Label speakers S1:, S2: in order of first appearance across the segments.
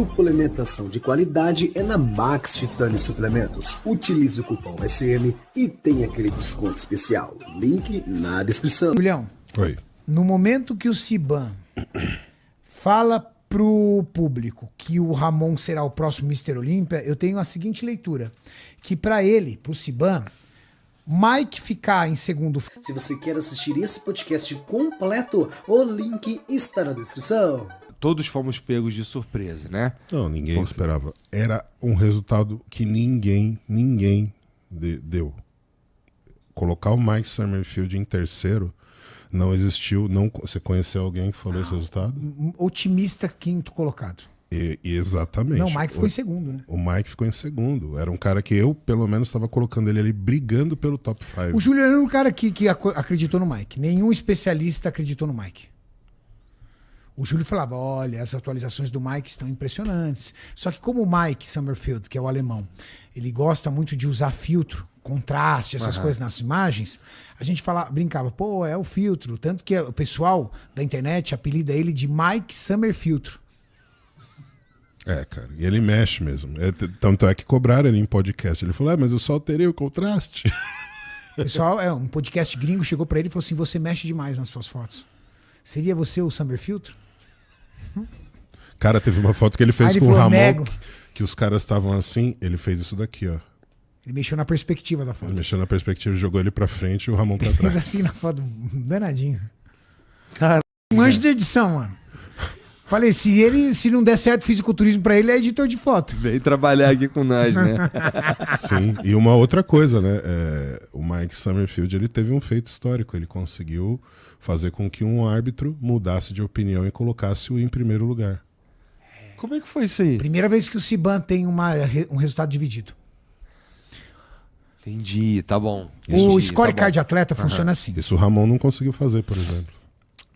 S1: Suplementação de qualidade é na Max Titânio Suplementos. Utilize o cupom SM e tem aquele desconto especial. Link na descrição.
S2: Julião,
S3: Oi.
S2: no momento que o Siban fala pro público que o Ramon será o próximo Mr. Olímpia, eu tenho a seguinte leitura, que pra ele, pro Siban, Mike ficar em segundo...
S1: Se você quer assistir esse podcast completo, o link está na descrição.
S4: Todos fomos pegos de surpresa, né?
S3: Não, ninguém esperava. Era um resultado que ninguém deu. Colocar o Mike Summerfield em terceiro não existiu. Não, você conheceu alguém que falou esse resultado?
S2: Otimista quinto colocado.
S3: Exatamente.
S2: Não, o Mike ficou em segundo, né?
S3: O Mike ficou em segundo. Era um cara que eu, pelo menos, estava colocando ele ali brigando pelo top 5.
S2: O Júlio era um cara que acreditou no Mike. Nenhum especialista acreditou no Mike. O Júlio falava, olha, as atualizações do Mike estão impressionantes. Só que como o Mike Summerfield, que é o alemão, ele gosta muito de usar filtro, contraste, essas coisas nas imagens, a gente brincava, pô, é o filtro. Tanto que o pessoal da internet apelida ele de Mike Summerfiltro.
S3: É, cara, e ele mexe mesmo. Tanto é que cobraram ele em podcast. Ele falou, mas eu só alterei o contraste.
S2: Pessoal, um podcast gringo chegou pra ele e falou assim, você mexe demais nas suas fotos. Seria você o Summerfiltro?
S3: Cara, teve uma foto que ele fez
S2: ele
S3: com o
S2: falou,
S3: Ramon,
S2: nego.
S3: que os caras estavam assim, ele fez isso daqui, ó.
S2: Ele mexeu na perspectiva da
S3: Ele
S2: foto.
S3: mexeu na perspectiva, jogou ele pra frente e o Ramon pra
S2: Fez
S3: trás.
S2: assim na foto, danadinho.
S4: Cara,
S2: Um anjo de edição, mano. Falei, se não der certo fisiculturismo pra ele, é editor de foto.
S4: veio trabalhar aqui com nós, né?
S3: Sim, e uma outra coisa, né? O Mike Summerfield, ele teve um feito histórico. Ele conseguiu fazer com que um árbitro mudasse de opinião e colocasse-o em primeiro lugar.
S4: Como é que foi isso aí?
S2: Primeira vez que o Siban tem um resultado dividido.
S4: Entendi, tá bom.
S2: O scorecard de atleta funciona assim.
S3: Isso o Ramon não conseguiu fazer, por exemplo.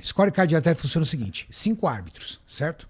S2: Scorecard de atleta funciona o seguinte: 5 árbitros, certo?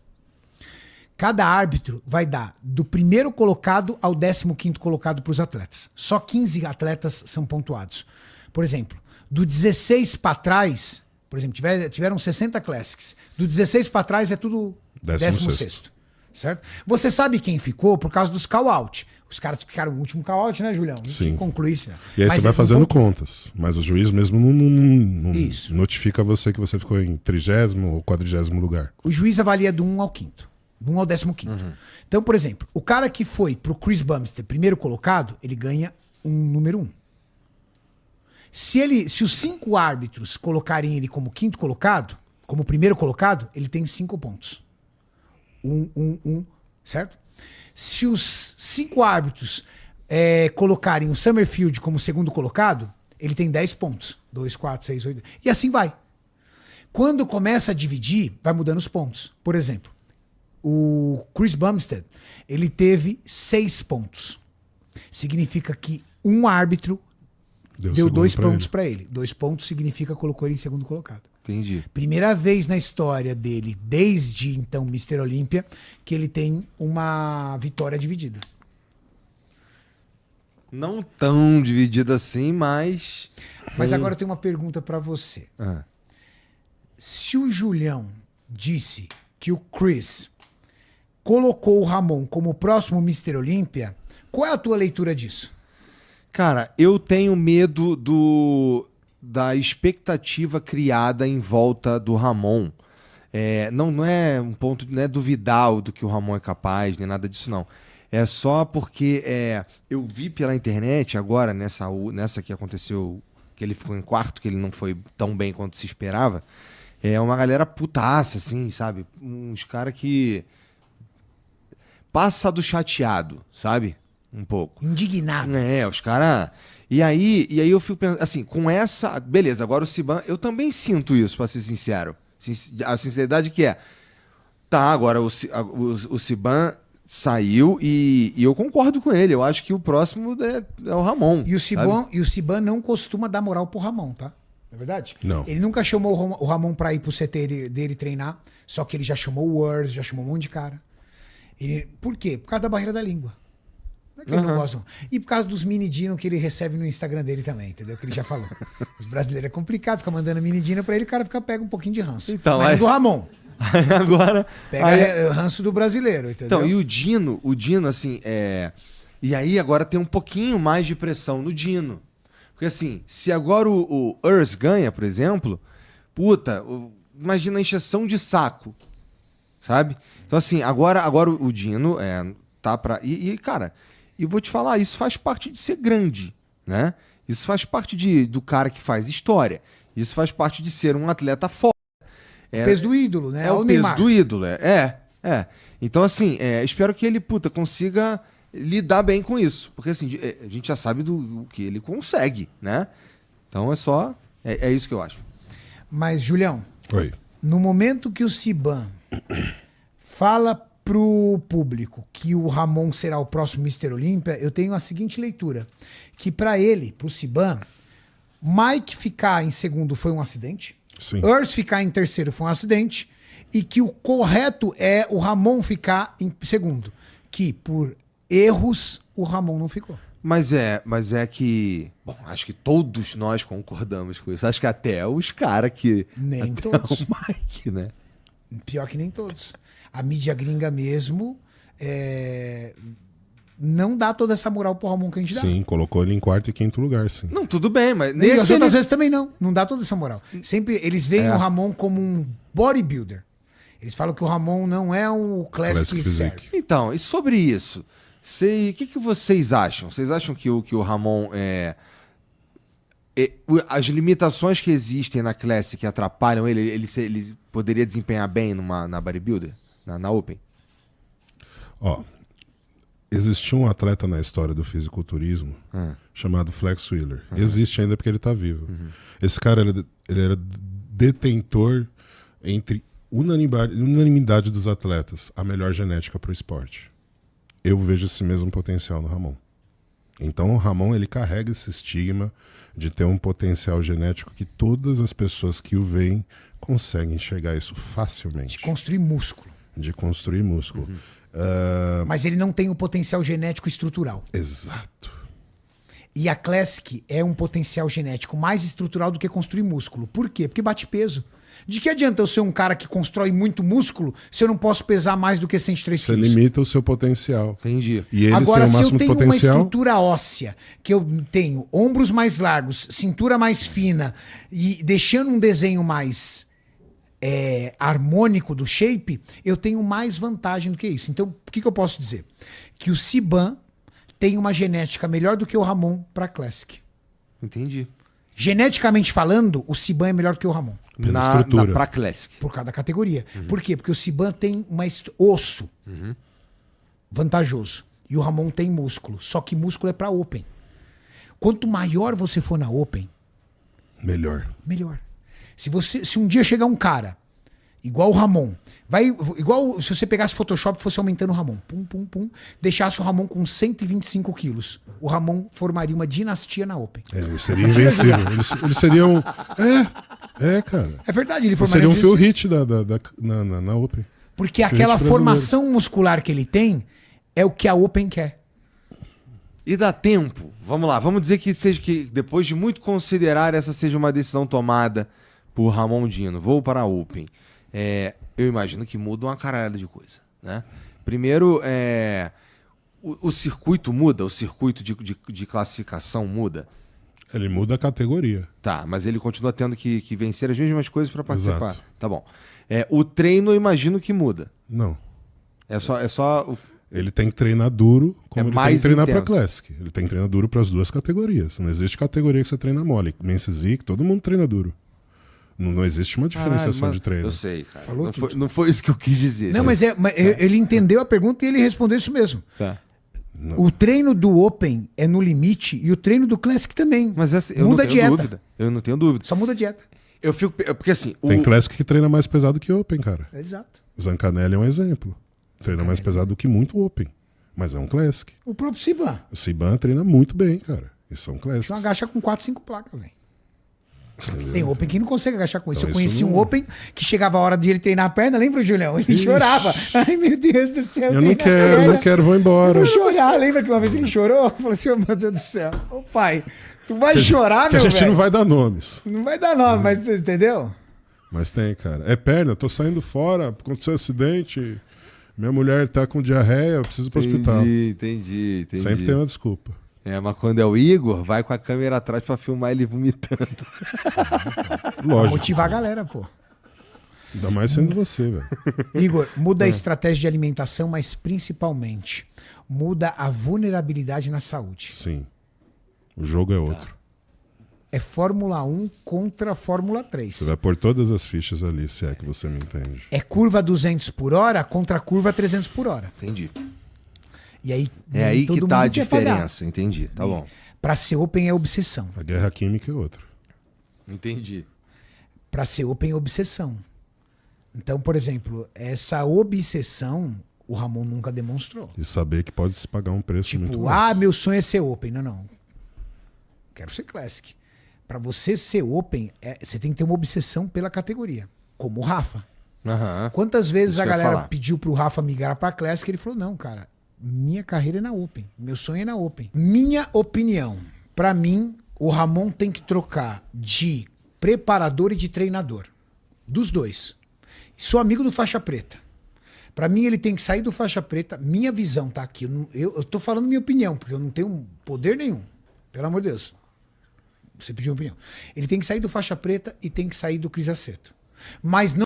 S2: Cada árbitro vai dar do primeiro colocado ao 15º colocado para os atletas. Só 15 atletas são pontuados. Por exemplo, do 16 para trás, por exemplo, tiveram 60 Classics. Do 16 para trás é tudo 16º. Certo? Você sabe quem ficou por causa dos call-out. Os caras ficaram no último call-out, né, Julião?
S3: Sim.
S2: Concluísse.
S3: E aí você vai fazendo contas. Mas o juiz mesmo não
S2: Isso.
S3: notifica você que você ficou em 30º ou 40º lugar.
S2: O juiz avalia do 1 ao 5º. Do 1 ao 15º. Então, por exemplo, o cara que foi pro Chris Bumstead, primeiro colocado, ele ganha um número 1. Se os 5 árbitros colocarem ele como quinto colocado, como primeiro colocado, ele tem 5 pontos. 1, certo? Se os 5 árbitros colocarem o Summerfield como segundo colocado, ele tem 10 pontos. 2, 4, 6, 8. E assim vai. Quando começa a dividir, vai mudando os pontos. Por exemplo, o Chris Bumstead, ele teve 6 pontos. Significa que um árbitro deu 2 pontos para ele. 2 pontos significa que colocou ele em segundo colocado.
S4: Entendi.
S2: Primeira vez na história dele, desde então Mr. Olímpia, que ele tem uma vitória dividida.
S4: Não tão dividido assim, mas...
S2: Mas agora eu tenho uma pergunta pra você. Se o Julião disse que o Chris colocou o Ramon como o próximo Mr. Olímpia, qual é a tua leitura disso?
S4: Cara, eu tenho medo da expectativa criada em volta do Ramon. Não é um ponto, não é duvidar do que o Ramon é capaz, nem nada disso, não. É só porque eu vi pela internet agora, nessa que aconteceu, que ele ficou em quarto, que ele não foi tão bem quanto se esperava, uma galera putaça, assim, sabe? Uns caras que passa do chateado, sabe? Um pouco.
S2: Indignado.
S4: Os caras... E aí eu fico pensando, assim, com essa... Beleza, agora o Siban... Eu também sinto isso, pra ser sincero. A sinceridade que tá, agora o Siban saiu e eu concordo com ele. Eu acho que o próximo é o Ramon.
S2: E o Siban não costuma dar moral pro Ramon, tá? Não é verdade?
S3: Não.
S2: Ele nunca chamou o Ramon pra ir pro CT dele treinar, só que ele já chamou o Words, já chamou um monte de cara. Por quê? Por causa da barreira da língua. Não é que ele não gosta, não. E por causa dos mini dino que ele recebe no Instagram dele também, entendeu? Que ele já falou. Os brasileiros é complicado, fica mandando mini dino pra ele, o cara pega um pouquinho de ranço.
S4: Então,
S2: mas é do Ramon.
S4: Aí agora...
S2: Pega o ranço do brasileiro, entendeu?
S4: Então, e o Dino, assim, E aí agora tem um pouquinho mais de pressão no Dino. Porque assim, se agora o Urs ganha, por exemplo, imagina a encheção de saco, sabe? Então assim, agora o Dino tá pra... cara, eu vou te falar, isso faz parte de ser grande, né? Isso faz parte do cara que faz história. Isso faz parte de ser um atleta foda.
S2: O peso do ídolo, né?
S4: É o peso do ídolo, Então, assim, espero que ele, consiga lidar bem com isso. Porque, assim, a gente já sabe do que ele consegue, né? Então, é isso que eu acho.
S2: Mas, Julião,
S3: Oi.
S2: no momento que o Siban fala pro público que o Ramon será o próximo Mr. Olímpia, eu tenho a seguinte leitura. Que pra ele, pro Siban, Mike ficar em segundo foi um acidente.
S3: Sim.
S2: Urs ficar em terceiro foi um acidente. E que o correto é o Ramon ficar em segundo. Que por erros o Ramon não ficou.
S4: Mas é que... Bom, acho que todos nós concordamos com isso. Acho que até os caras que...
S2: Nem
S4: até
S2: todos.
S4: O Mike, né?
S2: Pior que nem todos. A mídia gringa mesmo não dá toda essa moral pro Ramon que a gente dá.
S3: Sim, colocou ele em quarto e quinto lugar, sim.
S4: Não, tudo bem, mas...
S2: E as outras vezes também não dá toda essa moral. Sempre eles veem o Ramon como um bodybuilder. Eles falam que o Ramon não é um classic certo.
S4: Então, e sobre isso? O que vocês acham? Vocês acham que o Ramon as limitações que existem na Classic atrapalham ele? Ele poderia desempenhar bem na bodybuilder? Na Open?
S3: Ó, existiu um atleta na história do fisiculturismo chamado Flex Wheeler. Existe ainda porque ele está vivo. Esse cara ele era detentor, entre unanimidade dos atletas, a melhor genética para o esporte. Eu vejo esse mesmo potencial no Ramon. Então o Ramon ele carrega esse estigma de ter um potencial genético que todas as pessoas que o veem conseguem enxergar isso facilmente.
S2: De construir músculo. Mas ele não tem o potencial genético estrutural.
S3: Exato.
S2: E a Classic é um potencial genético mais estrutural do que construir músculo. Por quê? Porque bate peso. De que adianta eu ser um cara que constrói muito músculo se eu não posso pesar mais do que 103 quilos?
S3: Você limita o seu potencial.
S4: Entendi.
S3: E ele
S2: Agora,
S3: ser o
S2: se eu
S3: máximo
S2: tenho
S3: potencial...
S2: uma estrutura óssea, que eu tenho ombros mais largos, cintura mais fina, e deixando um desenho mais harmônico do shape, eu tenho mais vantagem do que isso. Então, o que eu posso dizer? Que o Siban tem uma genética melhor do que o Ramon para Classic.
S4: Entendi.
S2: Geneticamente falando, o Siban é melhor que o Ramon.
S3: Pela estrutura.
S4: Pra Classic.
S2: Por causa da categoria. Por quê? Porque o Siban tem osso vantajoso. E o Ramon tem músculo. Só que músculo é pra Open. Quanto maior você for na Open,
S3: Melhor.
S2: Se um dia chegar um cara igual o Ramon, igual se você pegasse Photoshop e fosse aumentando o Ramon, deixasse o Ramon com 125 quilos, o Ramon formaria uma dinastia na Open.
S3: Ele seria invencível. Ele seria um... cara.
S2: É verdade, ele
S3: Ele
S2: formaria
S3: seria um
S2: uma
S3: Phil
S2: dinastia.
S3: Hit na Open.
S2: Porque
S3: Phil
S2: aquela
S3: Hit
S2: formação muscular que ele tem é o que a Open quer.
S4: E dá tempo. Vamos lá, vamos dizer que depois de muito considerar essa seja uma decisão tomada por Ramon Dino, vou para a Open. Eu imagino que muda uma caralhada de coisa, né? Primeiro, o circuito muda, o circuito de classificação muda.
S3: Ele muda a categoria.
S4: Tá, mas ele continua tendo que vencer as mesmas coisas para participar.
S3: Exato.
S4: Tá bom. O treino eu imagino que muda.
S3: Não.
S4: É só
S3: Ele tem que treinar duro, como ele tem
S4: mais
S3: que treinar para
S4: intenso.
S3: Classic. Ele tem que treinar duro para as duas categorias. Não existe categoria que você treina mole. Men's Physique, todo mundo treina duro. Não existe uma diferenciação de treino.
S4: Eu sei, cara.
S2: Falou
S4: Não foi isso que eu quis dizer.
S2: Não, mas ele entendeu a pergunta e ele respondeu isso mesmo.
S4: Tá.
S2: O treino do Open é no limite e o treino do Classic também.
S4: Mas eu
S2: muda
S4: não
S2: a
S4: tenho
S2: dieta.
S4: dúvida. Eu não tenho dúvida.
S2: Só muda a dieta.
S4: Eu fico... Porque assim...
S3: Tem Classic que treina mais pesado que Open, cara.
S2: Exato.
S3: O Zancanelli é um exemplo. Treina mais pesado do que muito Open. Mas é um Classic.
S2: O próprio Siban.
S3: O Siban treina muito bem, cara. E são Classics.
S2: Então agacha com 4, 5 placas, velho. Tem Open que não consegue agachar com isso.
S3: Então,
S2: Eu conheci
S3: isso
S2: um
S3: não-
S2: Open que chegava a hora de ele treinar a perna, lembra, Julião? Ele chorava. Ai, meu Deus do céu.
S3: Eu não quero, vou embora.
S2: Eu vou chorar. Lembra que uma vez ele chorou? Falou assim, oh, meu Deus do céu. Ô pai, tu vai chorar,
S3: Que a
S2: meu
S3: gente
S2: velho?
S3: não vai dar nomes.
S2: Não vai dar nome, mas tu entendeu?
S3: Mas tem, cara. É perna, eu tô saindo fora, aconteceu um acidente, minha mulher tá com diarreia, eu preciso ir pro hospital.
S4: Entendi.
S3: Sempre tem uma desculpa.
S4: Mas quando é o Igor, vai com a câmera atrás pra filmar ele vomitando.
S2: Pra
S3: Lógico.
S2: motivar a galera, pô.
S3: Ainda mais sendo você, velho.
S2: Igor, muda a estratégia de alimentação, mas principalmente muda a vulnerabilidade na saúde.
S3: Sim. O jogo é outro.
S2: É Fórmula 1 contra Fórmula 3.
S3: Você vai pôr todas as fichas ali, se é que você me entende.
S2: É curva 200 por hora contra curva 300 por hora.
S4: Entendi.
S2: E aí,
S4: É aí
S2: todo
S4: que tá a
S2: mundo quer pagar.
S4: diferença. Entendi, tá bom.
S2: Pra ser open é obsessão.
S3: A guerra química é outra.
S4: Entendi.
S2: Pra ser open é obsessão. Então, por exemplo, essa obsessão o Ramon nunca demonstrou.
S3: E saber que pode se pagar um preço muito
S2: Tipo,
S3: alto.
S2: meu sonho é ser open. Não. Quero ser classic. Pra você ser open, você tem que ter uma obsessão pela categoria. Como o Rafa.
S4: Aham.
S2: Quantas vezes
S4: Isso
S2: a
S4: que eu ia
S2: galera
S4: falar.
S2: pediu pro Rafa migrar pra Classic, ele falou, não, cara, minha carreira é na Open, meu sonho é na Open. Minha opinião, pra mim, o Ramon tem que trocar de preparador e de treinador. Dos dois. Sou amigo do faixa preta. Pra mim, ele tem que sair do faixa preta. Minha visão tá aqui. Eu tô falando minha opinião, porque eu não tenho poder nenhum. Pelo amor de Deus. Você pediu uma opinião. Ele tem que sair do faixa preta e tem que sair do Cris Aceto. Mas não